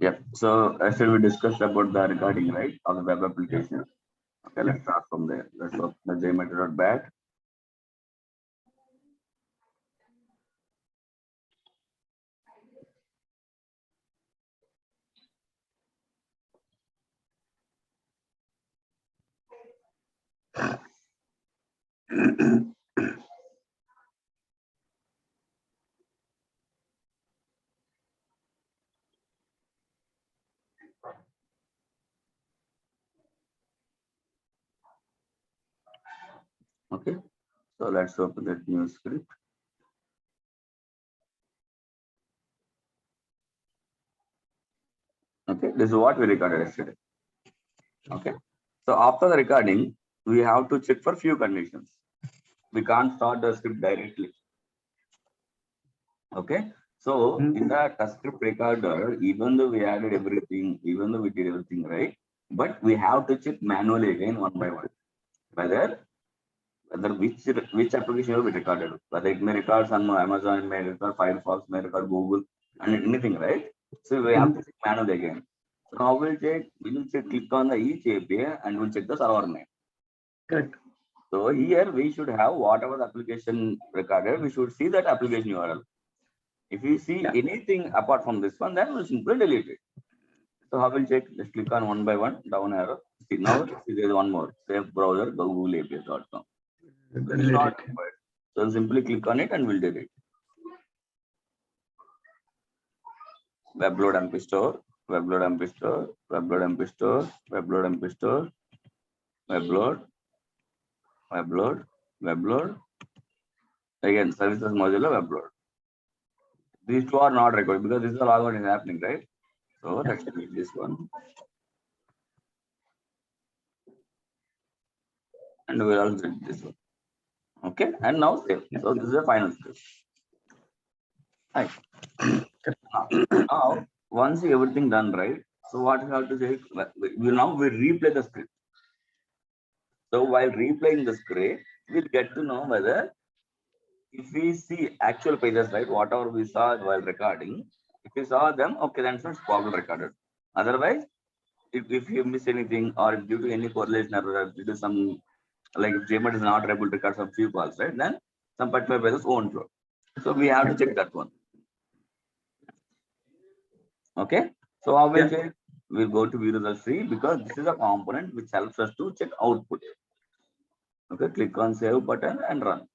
Yep. So actually we discussed about the recording, right, of the web Yeah, application. Okay, yeah. let's start from there. Let's open the jmeter.bat. Okay, so let's open that new script. Okay, this is what we recorded yesterday. Okay, so after the recording, we have to check for few conditions. We can't start the script directly. Okay, so Mm. in the script recorder, even though we added everything, even though we did everything right, but we have to check manually again one by one whether which application will be recorded. Whether it may record on Amazon, it may record Firefox, may record Google, and anything, right? So we have Mm. to check manually again. So now we'll check, click on the each API and we'll check the server name. Correct. So here we should have whatever the application recorded, we should see that application URL. If we see Yeah. anything apart from this one, then we'll simply delete it. So how will check? Let's click on one by one, down arrow. See now, see there's one more. Safe browser, googleapis.com. So this is Relate not it. required. So simply click on it and we'll delete. Webload MP store, webload MP store, webload MP store, webload MP store, webload, webload, webload. Again, services Mozilla webload. These two are not required because this is a logout is happening, right? So Yeah. let's delete this one. And we'll also delete this one. Okay, and now save. Yeah. So this is the final script. Right. Correct. Now, once everything done right, so what we have to say, we now we replay the script. So while replaying the script, we'll get to know whether if we see actual pages, right, whatever we saw while recording, if we saw them, okay, then it's properly recorded. Otherwise, if you miss anything or if due to any correlation or due to some, like if JMET is not able to record some few calls, right, then some particular pages won't load. So we have to Yeah. check that one. Okay. So how will Yeah. check? We'll go to view results tree because this is a component which helps us to check output. Okay, click on save button and run.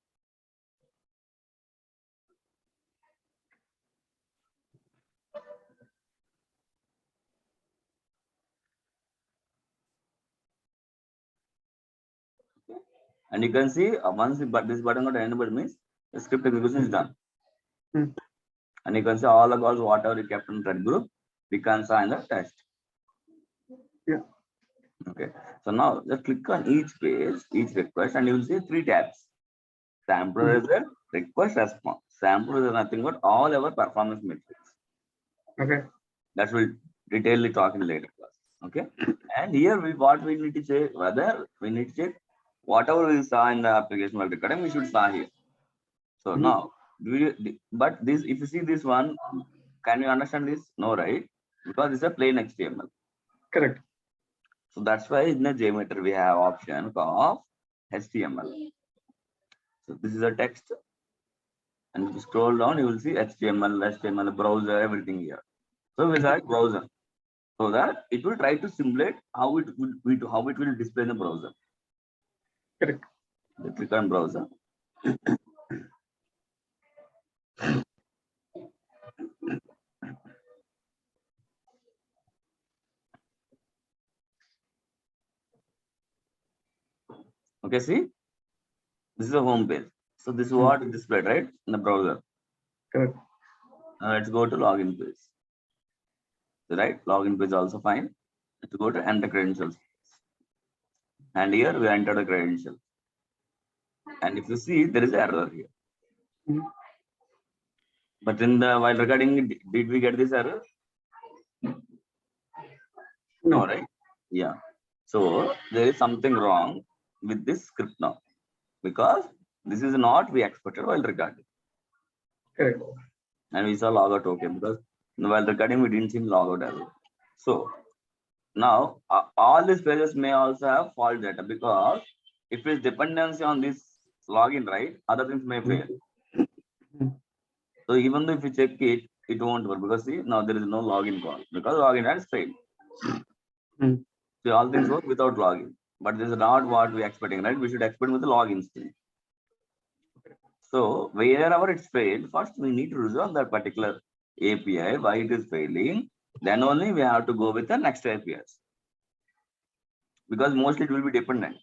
And you can see once this button got enabled means the script execution is done. Mm. And you can see all the calls whatever you kept in that group, we can sign the test. Yeah. Okay. So now just click on each page, each request, and you will see three tabs. Sample Mm. result, request response. Sample is nothing but all our performance metrics. Okay. That will detail talk in later class. Okay. And here we what we need to check whether we need to check whatever we saw in the application while recording, we should saw here. So Mm. now, but this if you see this one, can you understand this? No, right? Because it's a plain HTML. Correct. So that's why in the JMeter we have option of HTML. So this is a text, and if you scroll down, you will see HTML browser, everything here. So we select browser, so that it will try to simulate how how it will display in the browser. Correct. So click on browser. Okay, see, this is the home page. So this is Mm. what is displayed right in the browser. Correct. Now let's go to login page. So, right, login page also fine. Let's go to enter credentials, and here we enter the credential. And if you see, there is an error here. Mm. But in the while recording, did we get this error? No, No. right? Yeah. So there is something wrong with this script now because this is not we expected while recording. Correct. And we saw logout okay because While recording, we didn't see log out as well. So now all these pages may also have fault data, because if it's dependency on this login, right, other things may fail. So even though if you check it, it won't work, because see, now there is no login call, because login has failed. So all things work without login, but this is not what we are expecting, right? We should expect with the login still. So wherever it's failed, first we need to resolve that particular API, why it is failing. Then only we have to go with the next APIs, because mostly it will be dependent.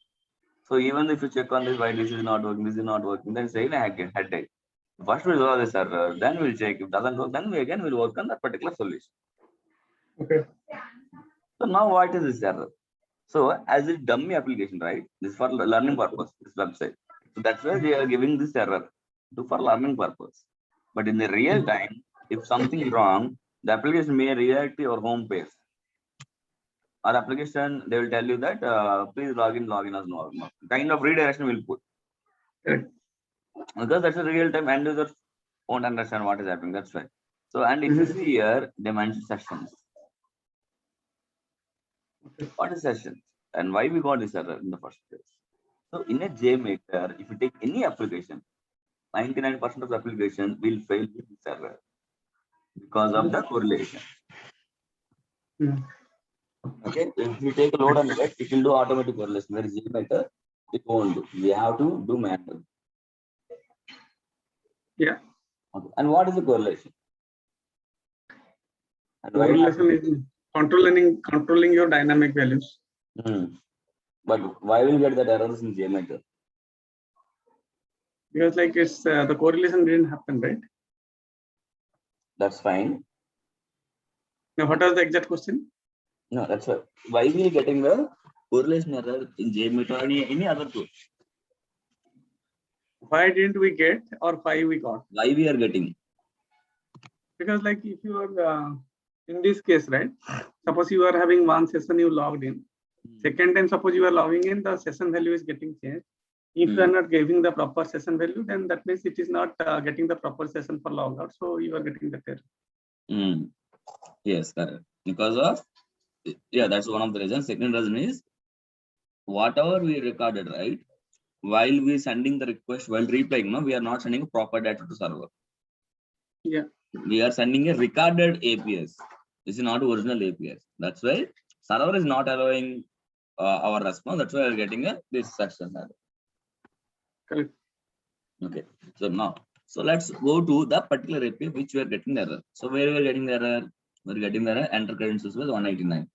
So even if you check on this, why this is not working, this is not working, then say headache. First we resolve this error, then we'll check. If it doesn't work, then we again will work on that particular solution. Okay. So now what is this error? So as a dummy application, right? This for learning purpose, this website. So that's why they are giving this error for learning purpose. But in the real time, if something is wrong, the application may redirect to your home page. Or application, they will tell you that please login as normal. Kind of redirection will put. Correct. Because that's a real time, end users won't understand what is happening. That's why. So, and if you see here, they mention sessions. What is sessions? And why we got this error in the first place? So in a JMeter, if you take any application, 99% of the application will fail with this error because of the correlation. Okay, if you take a load on it, it will do automatic correlation. Where JMeter, it won't do. We have to do manual. Yeah. Okay. And what is the correlation? And correlation is controlling your dynamic values. But why will get that errors in JMeter? Because like it's the correlation didn't happen, right? That's fine. Now, what was the exact question? No, that's why. Why we are getting the correlation error in JMeter or any other tool? Why didn't we get, or why we got? Why we are getting? Because like if you are in this case, right? Suppose you are having one session you logged in. Second time, suppose you are logging in, the session value is getting changed. If you are not giving the proper session value, then that means it is not getting the proper session for logout. So you are getting the error. Yes, correct. Because of, yeah, that's one of the reasons. Second reason is whatever we recorded, right? While we sending the request, while replying, no, we are not sending a proper data to server. Yeah. We are sending a recorded APIs. This is not original APIs. That's why server is not allowing our response. That's why we are getting this section error. Correct. Okay. So now, so let's go to the particular API which we are getting the error. So where we are getting the error? We are getting the error. Enter credentials was 189.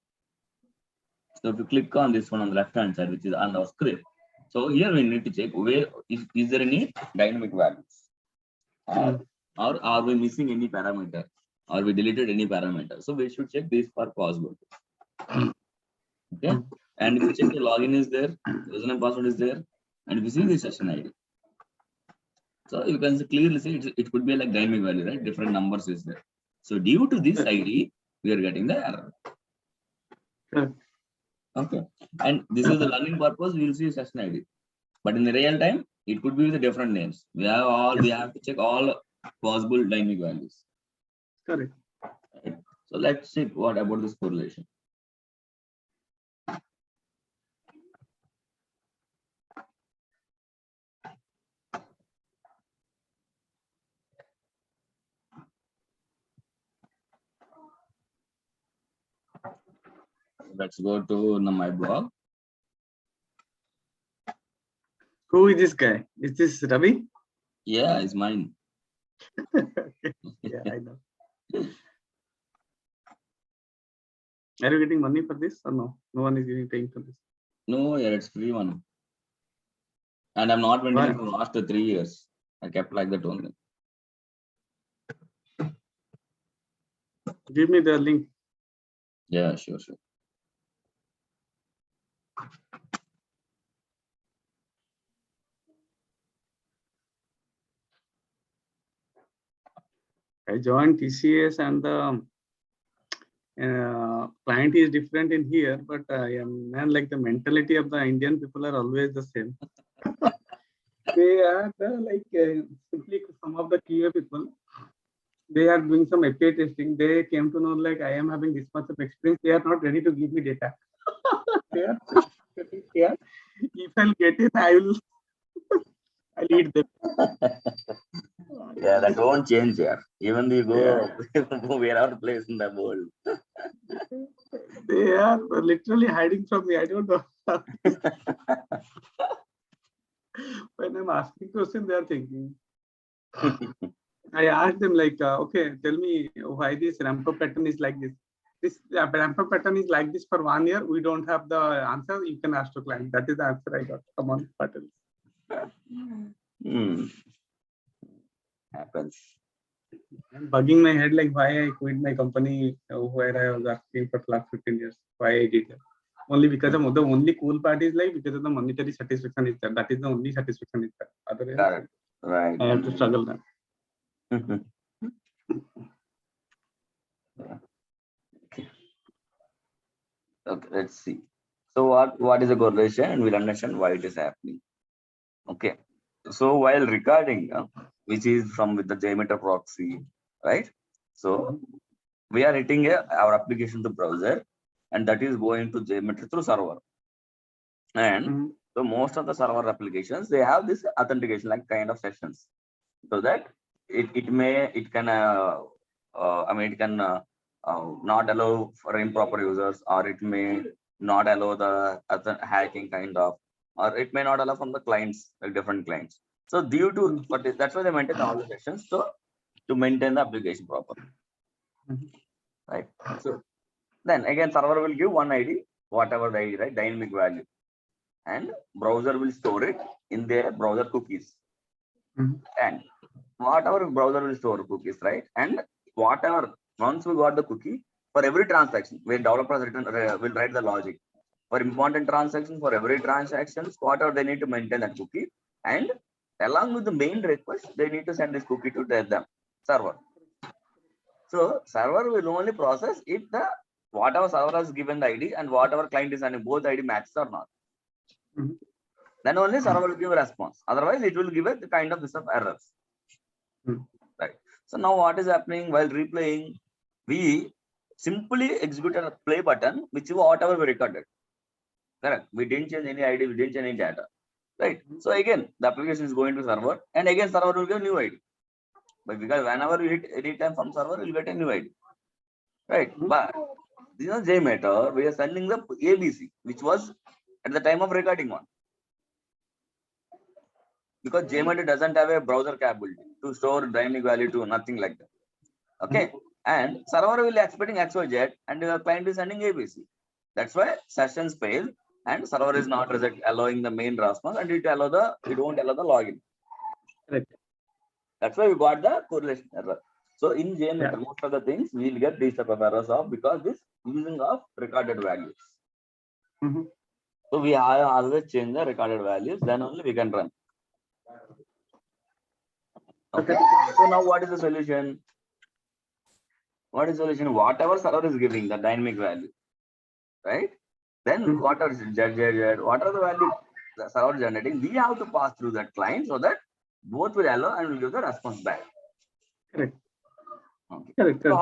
So if you click on this one on the left hand side, which is on our script. So here we need to check where is there any dynamic values, or are we missing any parameter, or we deleted any parameter. So we should check this for possible. Okay, and if you check the login is there, username password is there, and if you see the session ID. So you can clearly see it could be like dynamic value, right? Different numbers is there. So due to this ID, we are getting the error. Okay, and this is the learning purpose. We will see session ID, but in the real time, it could be with different names. We have to check all possible dynamic values. Correct. Right. So let's check what about this correlation. Let's go to my blog. Who is this guy? Is this Ravi? Yeah, it's mine. Yeah, I know. Are you getting money for this or no? No one is paying for this. No, yeah, it's free one. And I'm not vending it for the last 3 years. I kept like that only. Give me the link. Yeah, sure. I joined TCS and the client is different in here, but man, like the mentality of the Indian people are always the same. They are simply some of the QA people. they are doing some API testing. They came to know like I am having this much of experience. They are not ready to give me data. They are yeah. If I'll get it, I'll eat them. Yeah, that won't change here. Even you go Yeah. wherever place in the world. They are literally hiding from me. I don't know. When I'm asking question, they are thinking. I asked them like, okay, tell me why this ramp-up pattern is like this. This ramp-up pattern is like this for 1 year. We don't have the answer. You can ask to client. That is the answer I got. Come on, pattern. Happens. I'm bugging my head like why I quit my company where I was working for last 15 years. Why I did that. Only because of the only cool part is like because of the monetary satisfaction is there. That is the only satisfaction is there. Otherwise, Correct. Right. I have to struggle then. Okay, let's see. So what is the correlation, and we'll understand why it is happening. Okay. So while recording, which is from with the JMeter proxy, right? So we are hitting our application to browser, and that is going to JMeter through server. And so most of the server applications, they have this authentication like kind of sessions, so that it can it can not allow for improper users, or it may not allow the hacking kind of, or it may not allow from the clients, like different clients. So due to, but that's why they maintain all the sessions, so to maintain the application properly, right? So then again, server will give one ID, whatever the ID, right, dynamic value, and browser will store it in their browser cookies. And whatever browser will store cookies, right? And whatever, once we got the cookie, for every transaction, where developers will write the logic. For important transactions, for every transaction, whatever they need to maintain that cookie. And along with the main request, they need to send this cookie to the server. So server will only process if the whatever server has given the ID and whatever client is sending, both ID matches or not. Then only server will give a response. Otherwise, it will give a kind of this of errors. Right. So now what is happening while replaying? We simply executed a play button, which is whatever we recorded. Correct. We didn't change any ID, we didn't change any data. Right. So again, the application is going to server, and again server will give new ID. But because whenever we hit any time from server, we'll get a new ID. Right. But this is JMeter, we are sending the ABC, which was at the time of recording one. Because JMeter doesn't have a browser capability to store dynamic value to nothing like that. Okay. And server will expecting XYZ, and your client is sending ABC. That's why sessions fail, and server is not allowing the main response, and it won't allow the login. Right. That's why we got the correlation error. So in JMeter, most of the things we'll get these type of errors of because this using of recorded values. So we always change the recorded values, then only we can run. Okay. So now what is the solution? What is the solution? Whatever server is giving the dynamic value, right? Then whatever is Z, whatever the value the server generating, we have to pass through that client so that both will allow and will give the response back. Correct. Okay. Correct. So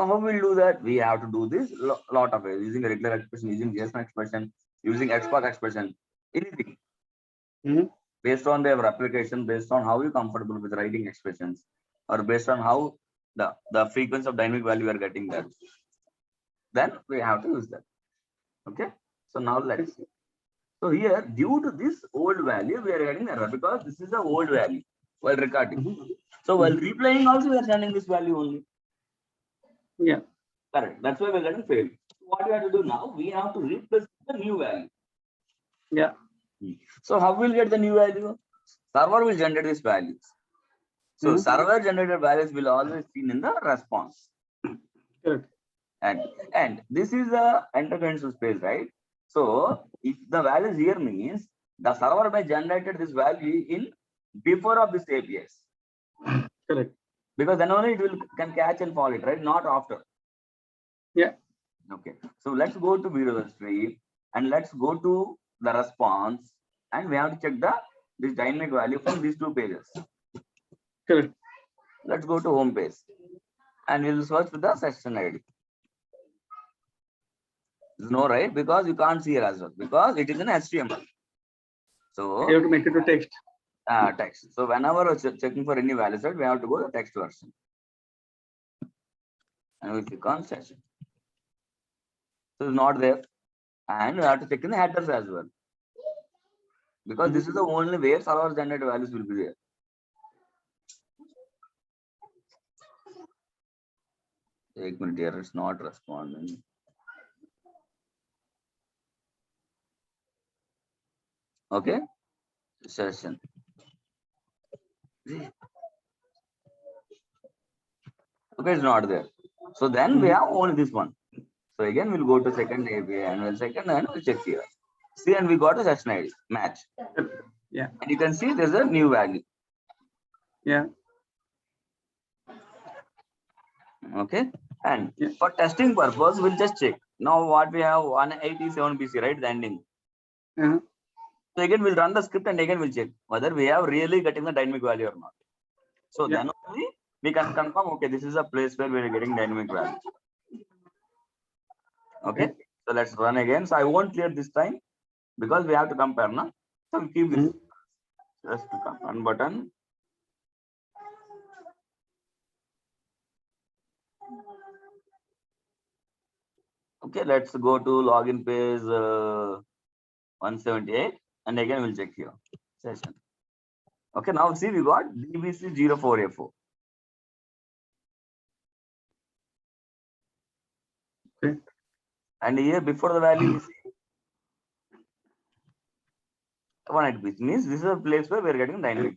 how we'll do that? We have to do this lot of ways, using a regular expression, using JSON expression, using Xpath expression, anything. Based on their application, based on how you're comfortable with writing expressions, or based on how the frequency of dynamic value we are getting that. Then we have to use that. Okay. So now let's see. So here, due to this old value, we are getting error because this is the old value while recording. So while replaying also, we are sending this value only. Yeah. Correct. That's why we're getting failed. So what we have to do now? We have to replace the new value. Yeah. So how will get the new value? Server will generate these values. So server generated values will always seen in the response. Correct. And this is the interconditional space, right? So if the values here means the server may generated this value in before of this APIs. Correct. Because then only it can catch and fall it, right? Not after. Yeah. Okay. So let's go to video registry and let's go to the response, and we have to check this dynamic value from these two pages. Correct. Let's go to home page and we'll search with the session ID. No, right? Because you can't see here as well because it is an HTML. So You have to make it to text. Text. So whenever we're checking for any value set, we have to go to the text version. And we click on session. So it's not there. And we have to check in the headers as well. Because this is the only way server generated values will be there. Take minute here, it's not responding. Okay, session. Okay, it's not there. So then we have only this one. So again, we'll go to second API and we'll check here. See, and we got a session ID match. Yeah. And you can see there's a new value. Yeah. Okay. And for testing purpose, we'll just check. Now what we have 187 BC, right? The ending. Uh-huh. So again, we'll run the script and again we'll check whether we have really getting the dynamic value or not. So then only we can confirm, okay, this is a place where we're getting dynamic value. Okay. So let's run again. So I won't clear this time because we have to compare now. So we keep this just run button. Okay, let's go to login page 178 and again we'll check here session. Okay, now see we got DBC04A4. Okay. And here before the value we see 180 means this is a place where we're getting dynamic.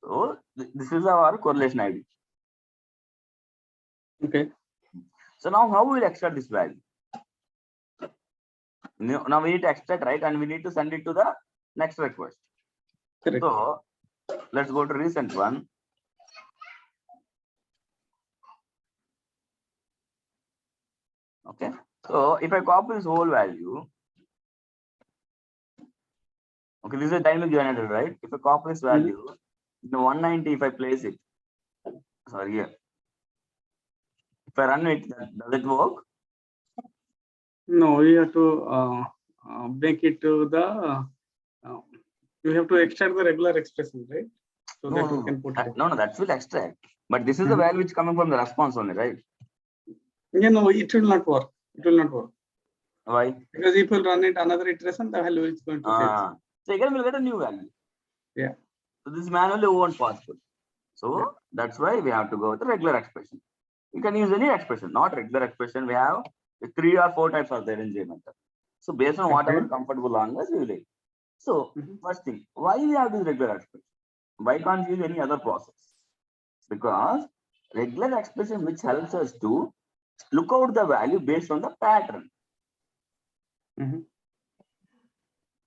So this is our correlation ID. Okay. So now how we will extract this value? Now we need to extract, right? And we need to send it to the next request. Correct. So let's go to recent one. Okay. So if I copy this whole value, okay, this is a dynamic generated, right? If I copy this value, the 190, if I place it, sorry, here. If I run it, does it work? No, you have to make it to the. You have to extract the regular expression, right? So that you can put it. No, that will extract. But this is the value which is coming from the response only, right? Yeah, no, it will not work. It will not work. Why? Because if you run it another iteration, the value is going to change. So again, we'll get a new value. Yeah. So this manually won't possible. So that's why we have to go with the regular expression. You can use any expression, not regular expression. We have 3 or 4 types of there in J method. So based on whatever comfortable language we will take. So first thing, why we have this regular expression? Why can't we use any other process? Because regular expression which helps us to look out the value based on the pattern.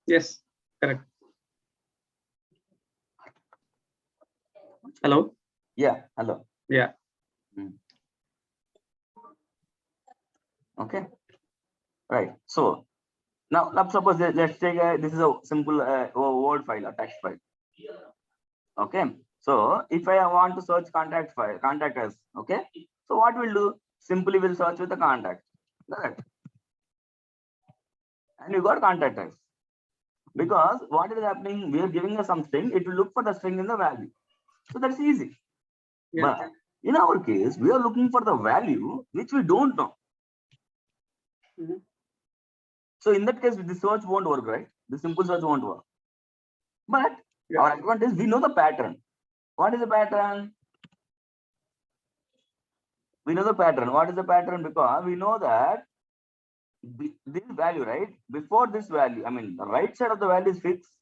Yes, correct. Hello? Yeah, hello. Yeah. Okay. Right. So now suppose let's take this is a simple word file or text file. Okay. So if I want to search contact us, okay. So what we'll do? Simply we'll search with the contact. Correct. And you got contact us. Because what is happening? We are giving us something, it will look for the string in the value. So that's easy. Yeah. But in our case, we are looking for the value which we don't know. So in that case, the search won't work, right? The simple search won't work. But our advantage, we know the pattern. What is the pattern? We know the pattern. What is the pattern? Because we know that this value, right? Before this value, I mean, the right side of the value is fixed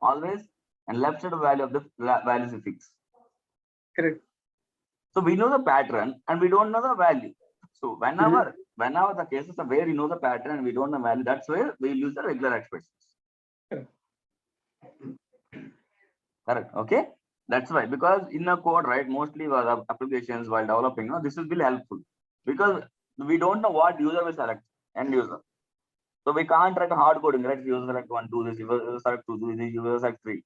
always, and left side of the value of the value is fixed. Correct. So we know the pattern and we don't know the value. So whenever the cases are where you know the pattern and we don't know value, that's where we use the regular expressions. Correct. Okay. That's why, because in a code, right, mostly the applications while developing, this will be helpful because we don't know what user will select, end user. So we can't write a hard coding, right? User select 1, do this, user select 2, do this, user select 3.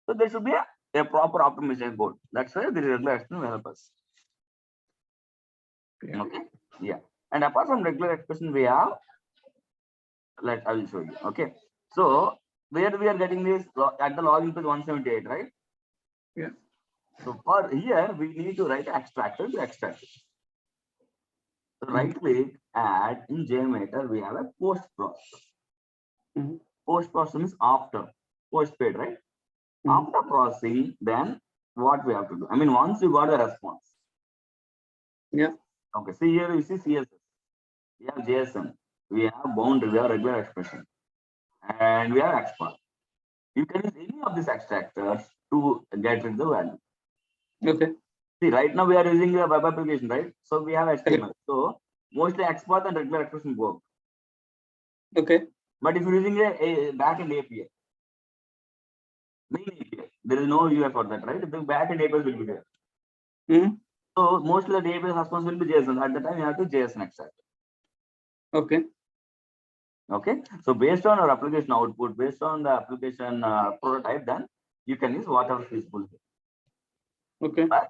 So there should be a a proper optimization code. That's why the regular expression will help us. Yeah. Okay. Yeah. And apart from regular expression, we have, I will show you. Okay. So where we are getting this at the login page 178, right? Yeah. So for here, we need to write extractor to extract it. So right click, add in JMeter, we have a post process. Post process means after postpaid, right? After processing, then what we have to do? I mean, once you got the response. Yeah. Okay. See here, you see CSS. We have JSON. We have boundary. We have regular expression, and we have export. You can use any of these extractors to get rid of the value. Okay. See, right now we are using a web application, right? So we have HTML. So mostly export and regular expression work. Okay. But if you're using a backend API, main API, there is no UI for that, right? The backend API will be there. So mostly the database response will be JSON. At the time, you have to JSON extract. Okay. Okay. So based on our application output, based on the application prototype, then you can use whatever is feasible. Okay. But,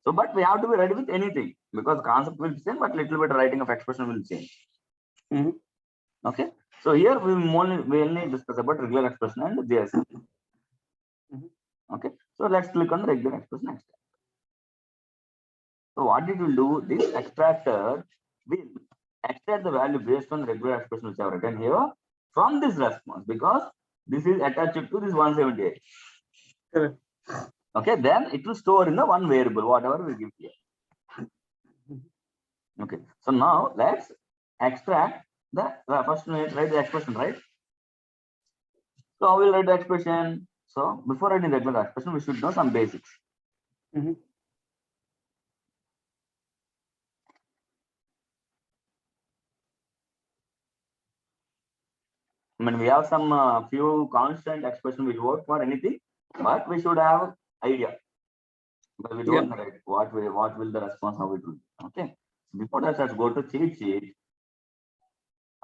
but we have to be ready with anything because concept will be same, but little bit writing of expression will change. Okay. So here we only discuss about regular expression and JSON. Okay. So let's click on the regular expression extract. So what it will do, this extractor will extract the value based on regular expression which I have written here from this response because this is attached to this 178. Correct. Okay, then it will store in the one variable, whatever we give here. Okay, so now let's extract the first write the expression, right? So I will write the expression. So before writing regular expression, we should know some basics. I mean, we have some few constant expression which work for anything, but we should have idea. But we don't know right, what will the response, how it will be. Okay. So before that, let's go to cheat sheet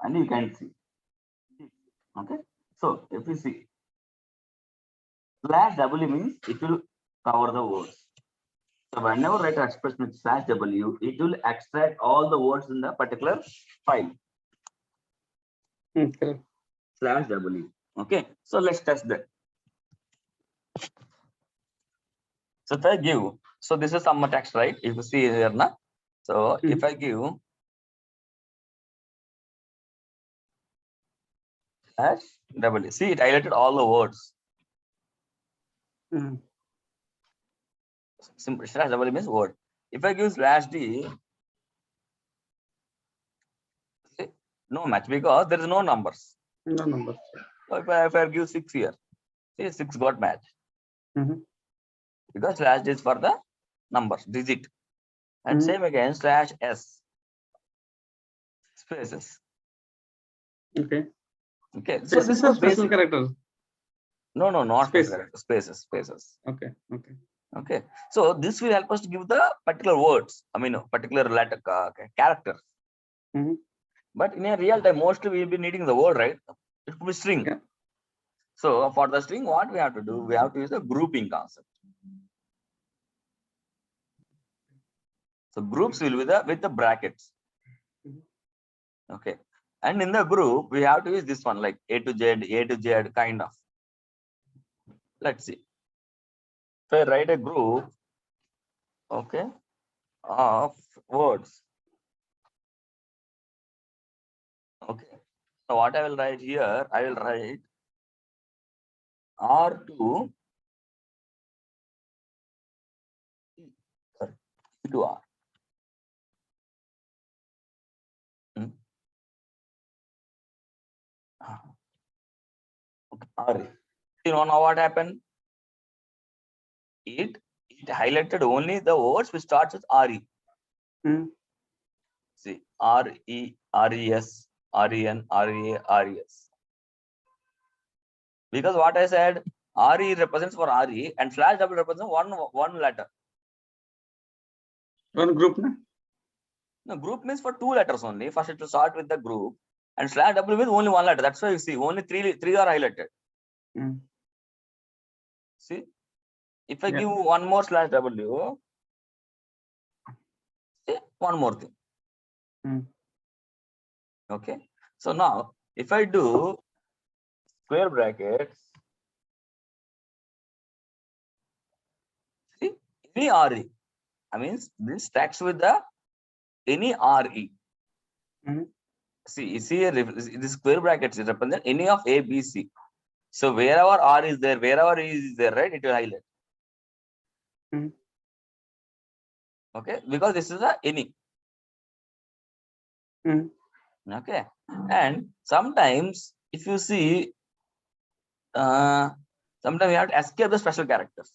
and you can see. Okay. So if you see /w means it will cover the words. So whenever write an expression with /w, it will extract all the words in the particular file. Okay. /w. Okay. So let's test that. So if I give, so this is some text, right? If you see here now. So if I give /w, see it highlighted all the words. Simple /w means word. If I give /d, see, no match because there is no numbers. No numbers. So if I give 6 here, see 6 got match. Because /d is for the numbers, digit. And same again /s, spaces. Okay. Okay. So this is special characters. No, not spaces. Okay. Okay. So this will help us to give the particular words. I mean, particular letter character. But in a real time, mostly we will be needing the word, right? It could be string. Yeah. So for the string, what we have to do? We have to use the grouping concept. So groups will be with the brackets. Okay. And in the group, we have to use this one like A to Z kind of. Let's see. If I write a group, okay, of words. Okay. So what I will write here, I will write R2 to R. Okay. R. You know now what happened? It highlighted only the words which starts with RE. See, RE, RES, REN, REA, RES. Because what I said, RE represents for RE and /w represents one letter. One group, na? No, group means for 2 letters only. First it will start with the group and /w with only 1 letter. That's why you see only three are highlighted. See, If I Yeah. give one more slash w, see, one more thing. Okay. So now, if I do square brackets, see, any RE, I mean, this stacks with the any RE. See, you see here, this square brackets represent any of A, B, C. So wherever R is there, wherever E is there, right, it will highlight. Okay, because this is a any. Okay, and sometimes if you see, sometimes you have to escape the special characters,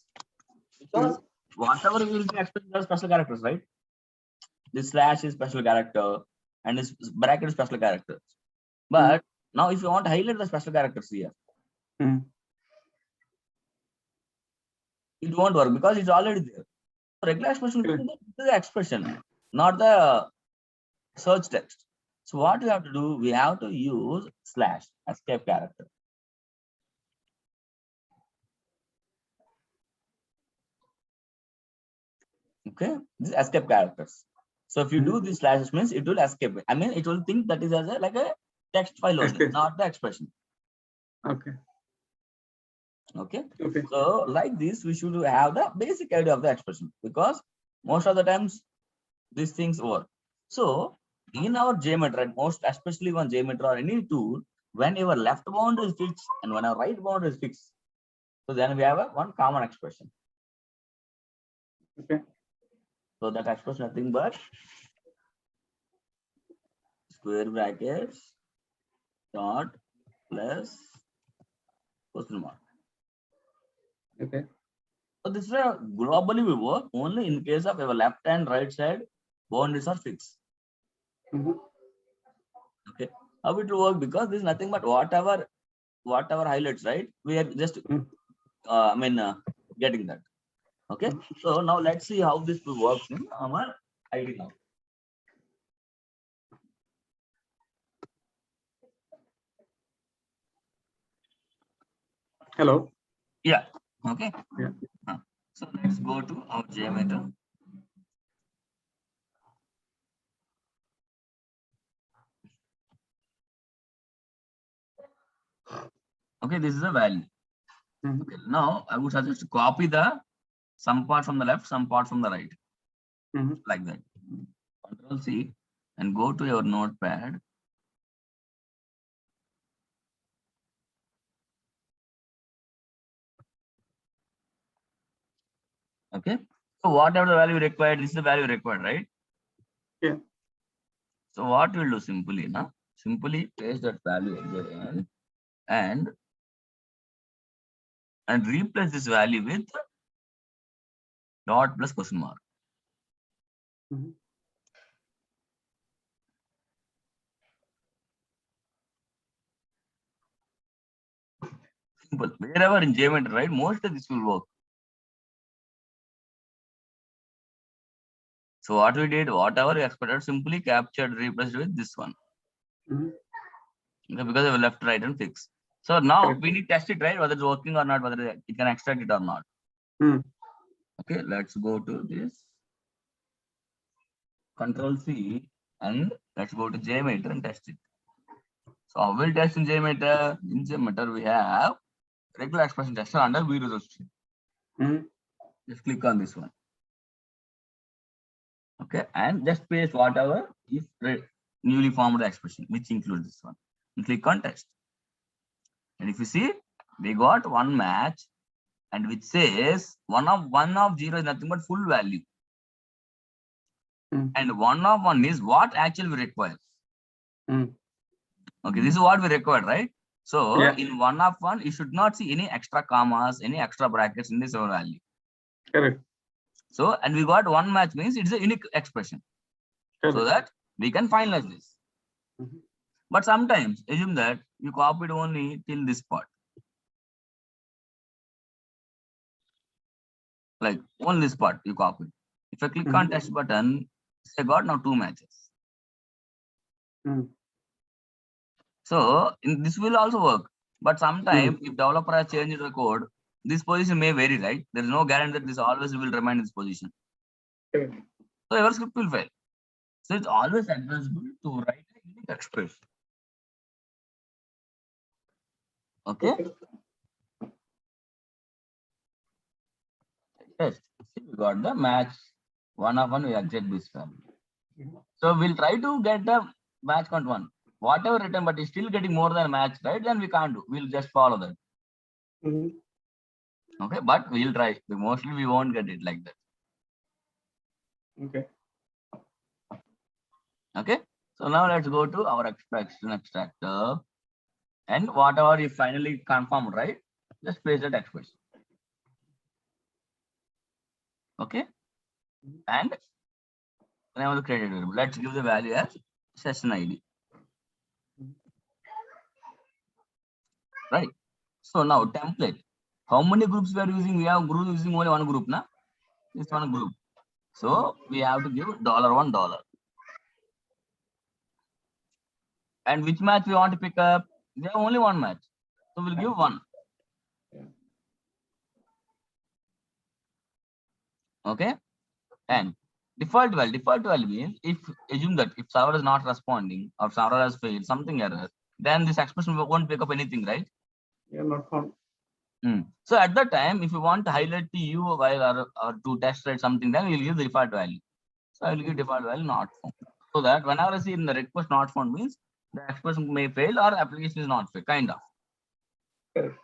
because whatever will be expected as special characters, right? This slash is special character and this bracket is special characters. But now if you want to highlight the special characters here, it won't work because it's already there. Regular expression will be the expression, not the search text. So what we have to do, we have to use slash escape character. Okay, these escape characters. So if you do this slash, means it will escape. I mean, it will think that is as a like a text file only, not the expression. Okay. Okay. Okay. So like this, we should have the basic idea of the expression, because most of the times these things work. So in our geometry, most especially when geometry or any tool, when your left boundary is fixed and when our right boundary is fixed, so then we have a one common expression. Okay. So that expression nothing but square brackets dot plus question mark. Okay. So this is a globally we work only in case of our left and right side boundaries are fixed. Okay, how it will work, because this is nothing but whatever highlights, right? We are just getting that. Okay, so now let's see how this will work in our ID now. Hello. Yeah. Okay. Yeah. So let's go to our geometry. Okay, this is a value. Okay, now I would suggest to copy the some part from the left, some part from the right, like that. Control C and go to your notepad. Okay, so whatever the value required, this is the value required, right? Yeah. So what we'll do simply now, simply paste that value again and replace this value with dot plus question mark. Simple. Wherever in geometry, right? Most of this will work. So what we did, whatever we expected, simply captured, replaced with this one. Okay, because we left, right, and fix. So now we need to test it, right? Whether it's working or not, whether it can extract it or not. Okay, let's go to this. Control C and let's go to geometry and test it. So we'll test in geometry. In geometry, we have regular expression tester under V result. Just click on this one. Okay, and just paste whatever is newly formed expression, which includes this one. And click on test. And if you see, we got one match, and which says one of 0 is nothing but full value. And 1 of 1 is what actually we require. Okay, this is what we require, right? So in 1 of 1, you should not see any extra commas, any extra brackets in this value. Correct. So, and we got one match means it's a unique expression. Correct. So that we can finalize this. But sometimes assume that you copied only till this part. Like only this part you copied. If I click on test button, I got now 2 matches. So this will also work. But sometimes if developer has changed the code, this position may vary, right? There is no guarantee that this always will remain in this position. Correct. So your script will fail. So it's always advisable to write a unique expression. Okay. Test. See, we got the match. One of one, we exit this value. So we'll try to get the match count 1. Whatever written, but it's still getting more than a match, right? Then we can't do. We'll just follow that. Mhm. Okay, but we'll try. Mostly we won't get it like that. Okay. Okay. So now let's go to our expression extractor. And whatever you finally confirmed, right? Just place that expression. Okay. And name of the created variable. Let's give the value as session ID. Right. So now template. How many groups we are using? We have group using only one group, na? This one group. So we have to give $1. And which match we want to pick up? We have only one match. So we'll give 1. Okay. And default value means if assume that if server is not responding or server has failed, something error, then this expression won't pick up anything, right? Yeah, not found. So at that time, if you want to highlight to you while or to test write something, then we'll give the default value. So I will give default value not found. So that whenever I see in the request not found means the expression may fail or application is not fail, kind of. Correct.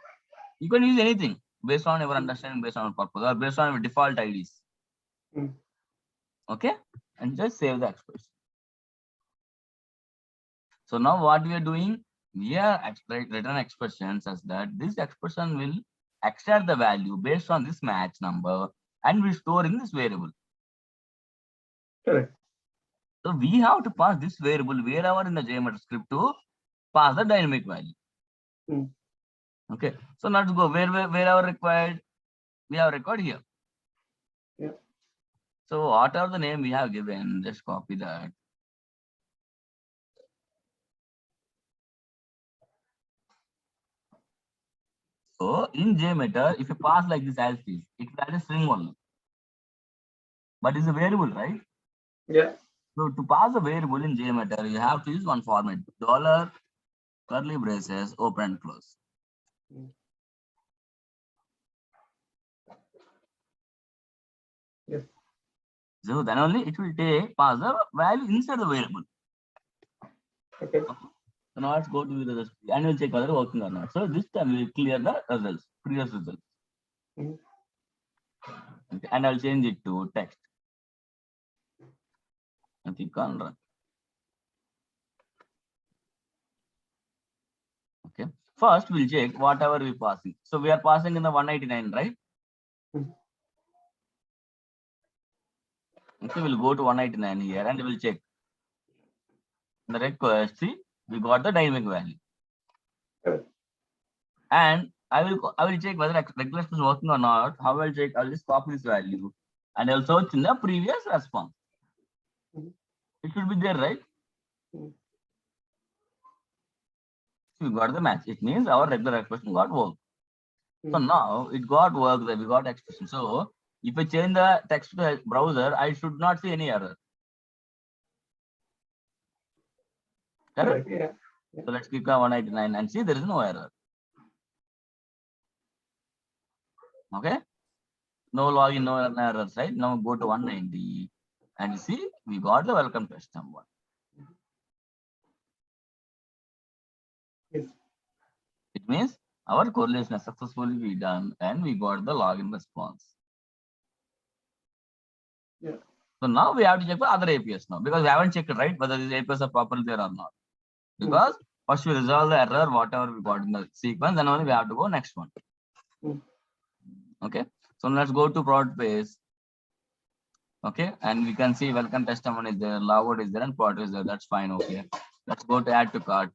You can use anything based on your understanding, based on your purpose, or based on your default IDs. Okay, and just save the expression. So now what we are doing, we are written expressions as that this expression will extract the value based on this match number and will store in this variable. Correct. So we have to pass this variable wherever in the JMeter script to pass the dynamic value. Okay, so let's go wherever required. We have required here. Yeah. So whatever the name we have given, just copy that. So in JMeter, if you pass like this as is, it will add a string only. But it's a variable, right? Yeah. So to pass a variable in JMeter, you have to use one format: dollar, curly braces, open and close. Yes. So then only it will pass the value inside the variable. Okay. So now let's go to the and we'll check whether working or not. So this time we'll clear the results, previous results. Okay, and I'll change it to text. I think on run. Okay. First we'll check whatever we passing. So we are passing in the 189, right? Okay, we'll go to 189 here and we'll check the request. See, we got the dynamic value. And I will check whether request is working or not. How I'll check? I'll just copy this value and I'll search in the previous response. It should be there, right? We got the match. It means our regular expression got work. So now it got work that we got expression. So if I change the text to the browser, I should not see any error. Correct? Yeah. So let's click on 189 and see there is no error. Okay. No login, no errors, right? Now go to 190 and see we got the welcome test number. Yes. It means our correlation is successfully done and we got the login response. Yeah. So now we have to check for other APIs now because we haven't checked right whether these APIs are properly there or not. Because first we resolve the error, whatever we got in the sequence, then only we have to go next one. Okay. So let's go to product page. Okay, and we can see welcome testimony is there, logout is there, and product is there. That's fine. Okay. Let's go to add to cart.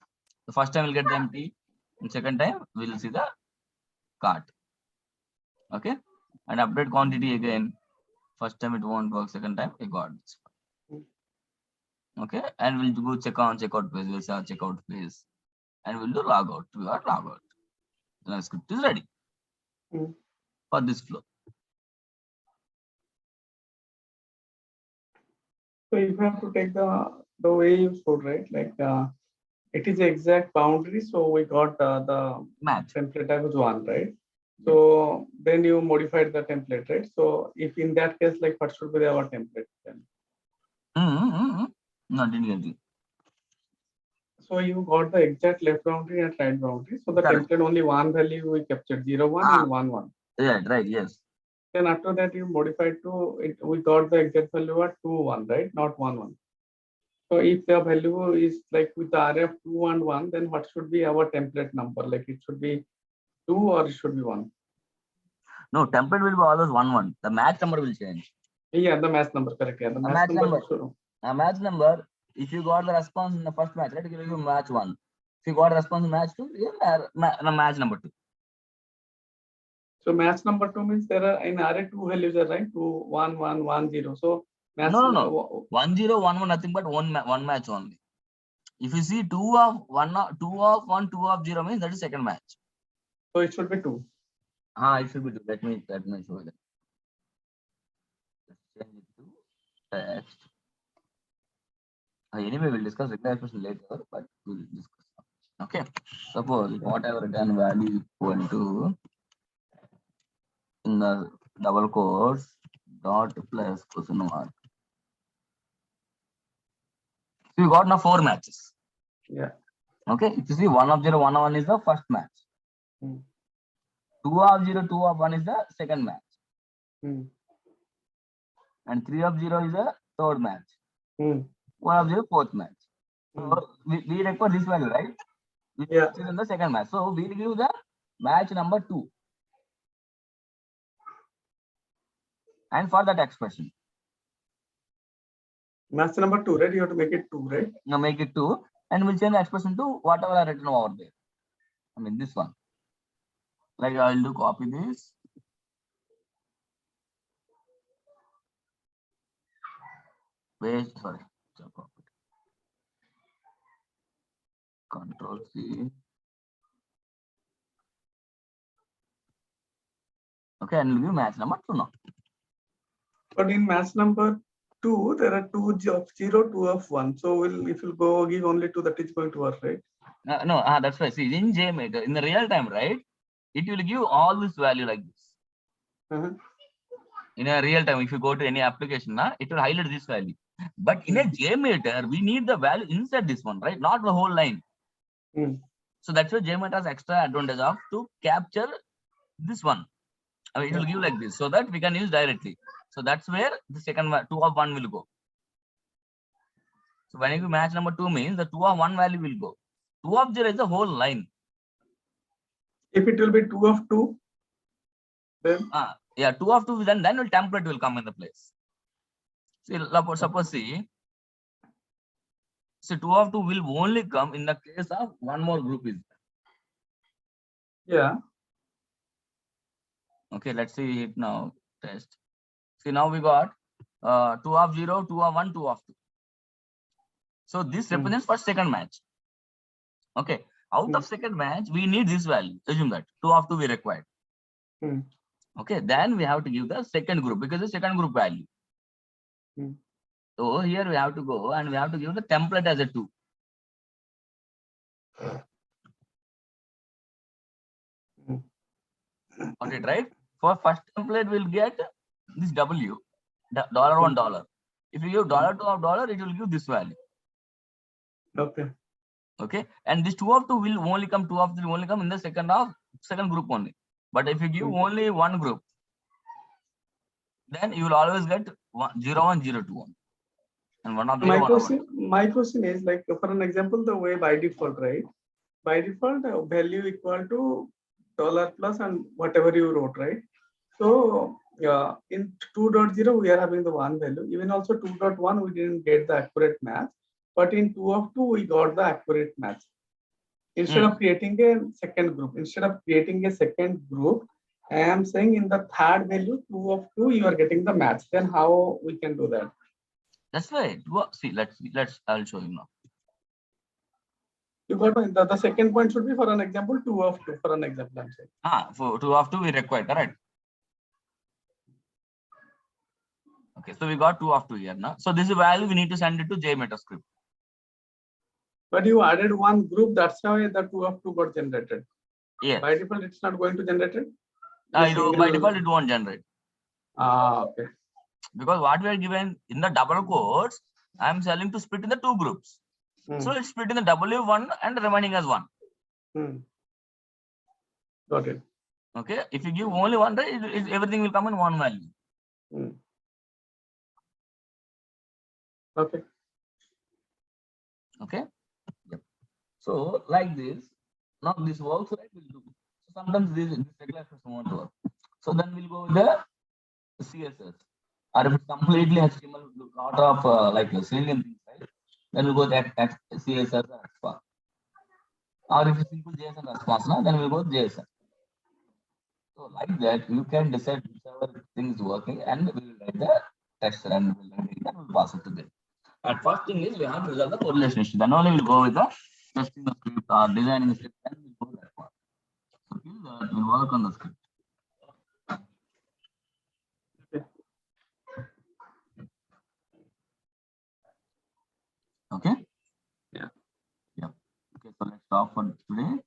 The first time we'll get the empty, and second time we'll see the cart. Okay, and update quantity again. First time it won't work, second time it got this. Okay, and we'll go check on checkout page. We'll see our checkout page, and we'll do logout. We got logout. The script is ready. for this flow. So if you have to take the way you showed, right? Like it is exact boundary. So we got the Match. template as 1, right? So then you modified the template, right? So if in that case, like what should be our template then? No, didn't get it. So you got the exact left boundary and right boundary. So the Correct. template only one value we captured, 0, 1 and 1, 1. Yeah, right, yes. Then after that you modified to it, we got the exact value at 2, 1, right? Not 1, 1. So if the value is like with the array of 2 and 1, then what should be our template number? Like it should be 2 or it should be 1? No, template will be always 1, 1. The match number will change. Yeah, the match number, correct. Yeah, the match number. A match number, if you got the response in the first match, right, it will give you match 1. If you got a response in match 2, you have match number 2. So match number 2 means there are in array 2 values are right, 2, 1, 1, 1, 0. So match No. 1, 0, 1, 1, nothing but one match only. If you see 2 of 1, 2 of 1, 2 of 0 means that is second match. So it should be 2. It should be 2. Let me show you that. Let's change it to text. Anyway, we'll discuss regular expression later, but we'll discuss now. Okay. Suppose whatever return value equal to in the double quotes dot plus question mark. So you got now 4 matches. Yeah. Okay. If you see 1 of 0, 1 of 1 is the first match. 2 of 0, 2 of 1 is the second match. And 3 of 0 is the third match. 1 of 0, fourth match. So we require this value, right? Which is in the second match. So we will give the match number 2. And for that expression. Match number 2, right? You have to make it 2, right? Now make it 2. And we'll change the expression to whatever I written over there. I mean this one. Like I will do copy this. Paste, sorry. So copy. Control C. Okay, and we'll give match number 2 now. But in match number 2, there are 2 of 0, 2 of 1. So if you go give only 2, that is going to work, right? No, that's right. See, in JMeter, in the real time, right? It will give all this value like this. In a real time, if you go to any application, it will highlight this value. But in a JMeter, we need the value inside this one, right? Not the whole line. So that's why JMeter has extra advantage of to capture this one. I mean, it will give like this so that we can use directly. So that's where the second 2 of 1 will go. So when you match number 2 means the 2 of 1 value will go. 2 of 0 is the whole line. If it will be 2 of 2, then? Yeah, 2 of 2, then the template will come in the place. See, suppose see, so 2 of 2 will only come in the case of one more group is there. Yeah. Okay, let's see it now. Test. See, now we got 2 of 0, 2 of 1, 2 of 2. So this represents for second match. Okay, out of second match, we need this value. Assume that 2 of 2 we required. Okay, then we have to give the second group because the second group value. So here we have to go and we have to give the template as a 2. Got it, right? For first template, we'll get this W, $1. If you give $2 of dollar, it will give this value. Okay. Okay, and this 2 of 2 will only come, 2 of 3 will only come in the second group only. But if you give only one group, then you will always get 0, 1, 0, 2, 1. And one of 0, my question is like, for an example, the way by default, right? By default, value equal to $ plus and whatever you wrote, right? So in 2.0, we are having the one value. Even also 2.1, we didn't get the accurate match. But in 2 of 2, we got the accurate match. Instead of creating a second group, I am saying in the third value, 2 of 2, you are getting the match. Then how we can do that? That's right. See, I'll show you now. You got the second point should be for an example 2 of 2 for an example. I'm saying. For 2 of 2 we require, correct? Okay, so we got 2 of 2 here now. So this value we need to send it to JMeterScript. But you added one group, that's why the 2 of 2 got generated. Yes. By default, it's not going to generate it. By default, it won't generate. Okay. Because what we are given in the double quotes, I am telling to split in the 2 groups. So it's split in the W1 and remaining as 1. Got it. Okay. If you give only one, right, everything will come in one value. Okay. Okay. Yep. So like this, now this works, right? We'll do. So sometimes this regular expression won't work. So then we'll go with the CSS. Or if it's completely HTML, lot of like Selenium things, right? Then we'll go with CSS or XPath. Or if it's simple JSON response, then we'll go with JSON. So like that, you can decide whichever thing is working, and we will write the text and we'll pass it to them. And first thing is we have to resolve the correlation issue. Then only we'll go with the testing the script or designing the script, and we'll go with that part. So till that, we'll work on the script. Okay. Yeah. Yeah. Okay. So let's stop for today.